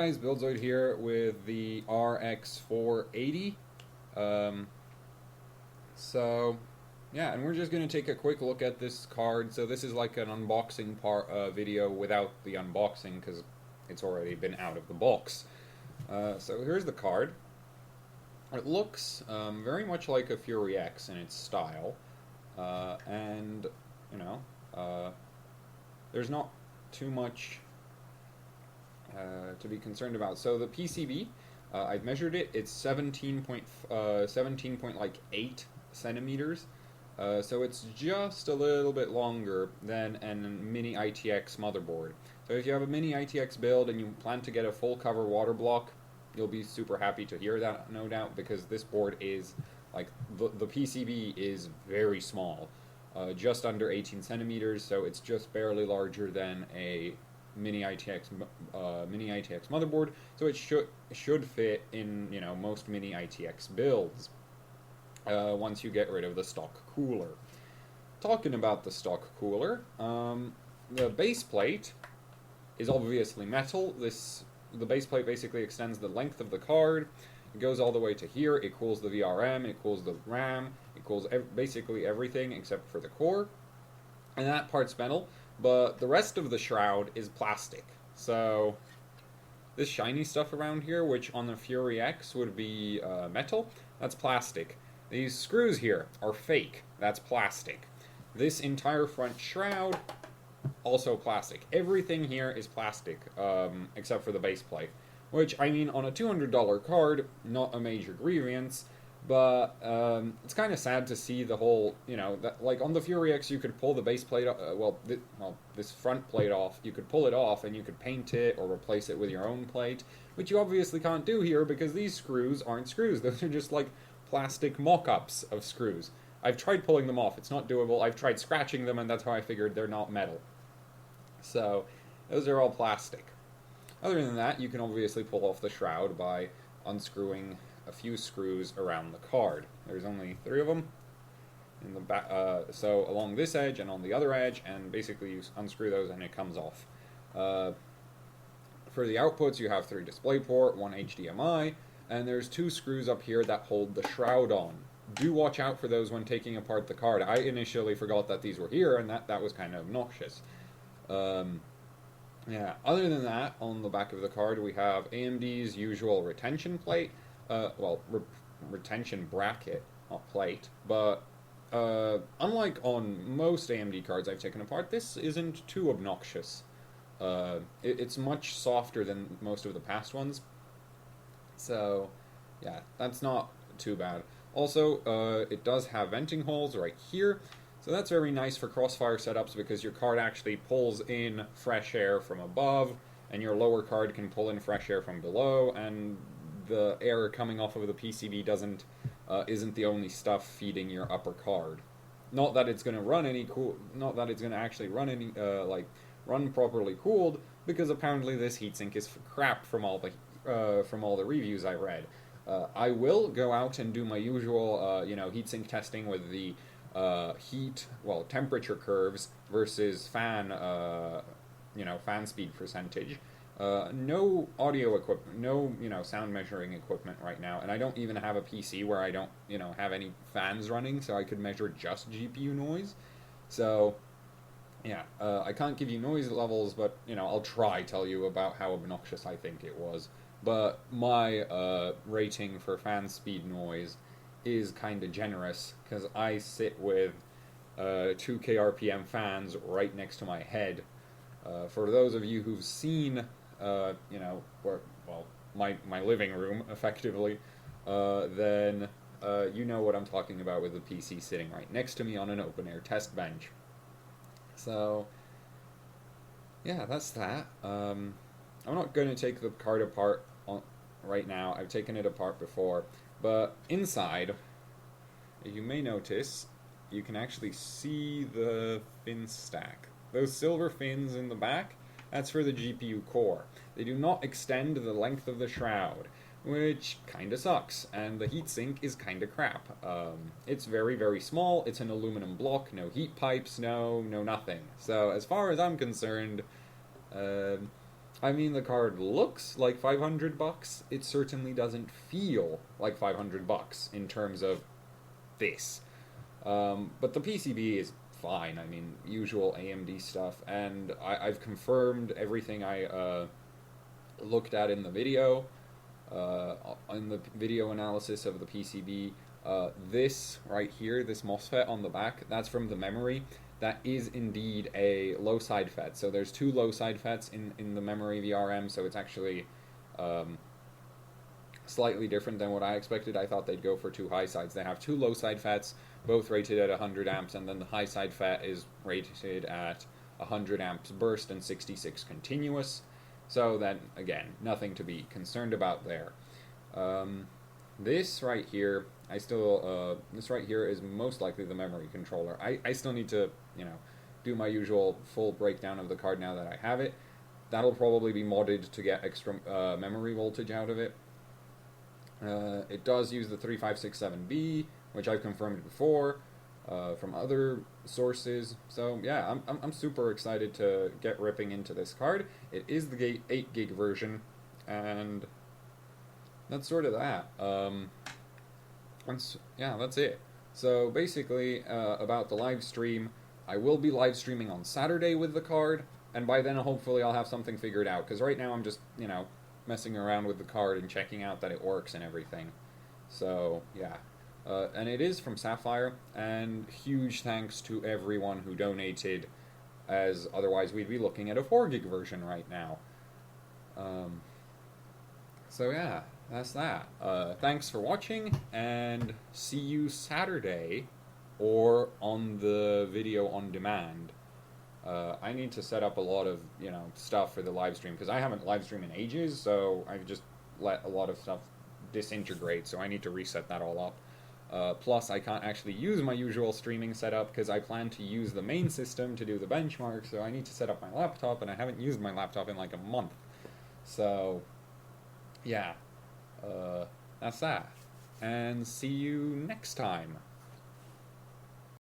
Guys, Buildzoid here with the RX 480. Um, yeah, and we're just going to take a quick look at this card. So this is like an unboxing video without the unboxing because it's already been out of the box. So here's the card. It looks very much like a Fury X in its style, and you know, there's not too much to be concerned about. So the PCB, I've measured it. It's 17.8 centimeters. So it's just a little bit longer than a mini ITX motherboard. So if you have a mini ITX build and you plan to get a full cover water block, you'll be super happy to hear that, no doubt, because this board is like the PCB is very small, just under 18 centimeters. So it's just barely larger than a mini ITX motherboard, so it should fit in most mini ITX builds. Once you get rid of the stock cooler. Talking about the stock cooler, the base plate is obviously metal. The base plate basically extends the length of the card. It goes all the way to here. It cools the VRM. It cools the RAM. It cools basically everything except for the core, and that part's metal. But the rest of the shroud is plastic. So this shiny stuff around here, which on the Fury X would be metal, that's plastic. These screws here are fake. That's plastic. This entire front shroud, also plastic. Everything here is plastic, except for the base plate. Which, I mean, on a $200 card, not a major grievance. But it's kind of sad to see the whole, that, like on the Fury X, you could pull the base plate, this front plate off. You could pull it off and you could paint it or replace it with your own plate, which you obviously can't do here because these screws aren't screws. Those are just like plastic mock-ups of screws. I've tried pulling them off. It's not doable. I've tried scratching them, and that's how I figured they're not metal. So those are all plastic. Other than that, you can obviously pull off the shroud by unscrewing a few screws around the card. There's only 3 of them in the back, so along this edge and on the other edge, and basically you unscrew those and it comes off. For the outputs, you have 3 DisplayPort, 1 HDMI, and there's 2 screws up here that hold the shroud on. Do watch out for those when taking apart the card. I initially forgot that these were here, and that was kind of obnoxious. Yeah. Other than that, on the back of the card, we have AMD's usual retention plate. Retention bracket, not plate. But unlike on most AMD cards I've taken apart, this isn't too obnoxious. It's much softer than most of the past ones. So, yeah, that's not too bad. Also, it does have venting holes right here. So that's very nice for crossfire setups because your card actually pulls in fresh air from above, and your lower card can pull in fresh air from below, and the air coming off of the PCB isn't the only stuff feeding your upper card. Not that it's going to run not that it's going to actually run run properly cooled, because apparently this heatsink is crap from all the reviews I read. I will go out and do my usual heatsink testing with the temperature curves versus fan speed percentage. No audio equipment, no sound measuring equipment right now, and I don't even have a PC where I don't have any fans running, so I could measure just GPU noise. So yeah, I can't give you noise levels, but I'll tell you about how obnoxious I think it was. But my rating for fan speed noise is kind of generous because I sit with 2K RPM fans right next to my head. For those of you who've seen my living room effectively, then you know what I'm talking about with the PC sitting right next to me on an open air test bench. So yeah, that's that. I'm not going to take the card apart right now. I've taken it apart before, but inside, you may notice, you can actually see the fin stack. Those silver fins in the back, that's for the GPU core. They do not extend the length of the shroud, which kinda sucks, and the heatsink is kinda crap. It's very, very small. It's an aluminum block, no heat pipes, no nothing. So as far as I'm concerned, I mean, the card looks like 500 bucks. It certainly doesn't feel like 500 bucks in terms of this. But the PCB is fine. I mean, usual AMD stuff, and I've confirmed everything I looked at in the video, in the video analysis of the PCB. This right here, this MOSFET on the back, that's from the memory. That is indeed a low side FET. So there's two low side FETs in the memory VRM, so it's actually slightly different than what I expected. I thought they'd go for two high sides. They have two low side FETs, both rated at 100 amps, and then the high side FET is rated at 100 amps burst and 66 continuous. So then, again, nothing to be concerned about there. This right here, this right here is most likely the memory controller. I still need to, do my usual full breakdown of the card now that I have it. That'll probably be modded to get extra memory voltage out of it. It does use the 3567B, which I've confirmed before from other sources. So yeah, I'm super excited to get ripping into this card. It is the 8 gig version, and that's sort of that. That's it. So basically, about the live stream, I will be live streaming on Saturday with the card, and by then hopefully I'll have something figured out, because right now I'm just, messing around with the card and checking out that it works and everything. So, yeah. And it is from Sapphire, and huge thanks to everyone who donated, as otherwise we'd be looking at a 4 gig version right now. So yeah, that's that. Thanks for watching, and see you Saturday, or on the video on demand. I need to set up a lot of, stuff for the live stream, because I haven't live streamed in ages, so I've just let a lot of stuff disintegrate, so I need to reset that all up. Plus, I can't actually use my usual streaming setup, because I plan to use the main system to do the benchmark, so I need to set up my laptop, and I haven't used my laptop in like a month. So, yeah, that's that. And see you next time.